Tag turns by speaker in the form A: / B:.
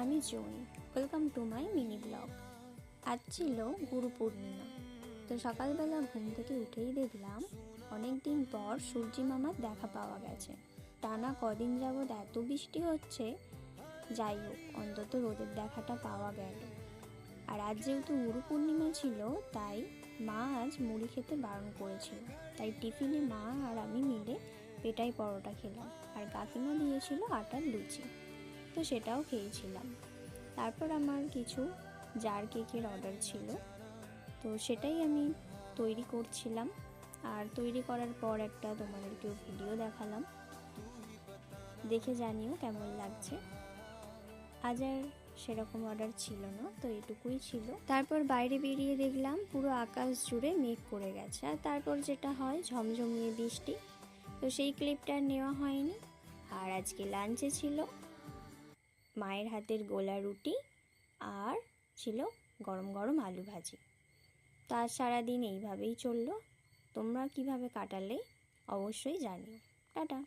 A: আমি Joyee. Welcome to my mini blog. আজ ছিল গুরু পূর্ণিমা। তো সকালবেলা ঘুম থেকে উঠেই দেখলাম অনেক দিন পর সূর্যি মামার দেখা পাওয়া গেছে। টানা কদিন যাবৎ এত বৃষ্টি হচ্ছে, যাই হোক অন্তত রোদের দেখাটা পাওয়া গেল। আর আজ যেহেতু গুরু পূর্ণিমা ছিল, তাই মা আজ মুড়ি খেতে বারণ করেছিল। তাই টিফিনে মা আর আমি মিলে পেটাই পরোটা খেলাম, আর কাকিমা দিয়েছিল আটার লুচি, তো সেটাও খেয়েছিলাম। তারপর আমার কিছু জার কেকের অর্ডার ছিল, তো সেটাই আমি তৈরি করছিলাম। আর তৈরি করার পর একটা তোমাদেরকেও ভিডিও দেখালাম, দেখে জানিও কেমন লাগছে। আজ আর সেরকম অর্ডার ছিল না, তো এটুকুই ছিল। তারপর বাইরে বেরিয়ে দেখলাম পুরো আকাশ জুড়ে মেঘ করে গেছে, আর তারপর যেটা হয় ঝমঝমিয়ে বৃষ্টি। তো সেই ক্লিপটা নেওয়া হয়নি। আর আজকে লাঞ্চে ছিল মায়ের হাতের গোলা রুটি, আর ছিল গরম গরম আলু ভাজি। তার সারাদিন এইভাবেই চললো। তোমরা কিভাবে কাটালে অবশ্যই জানিও। টাটা।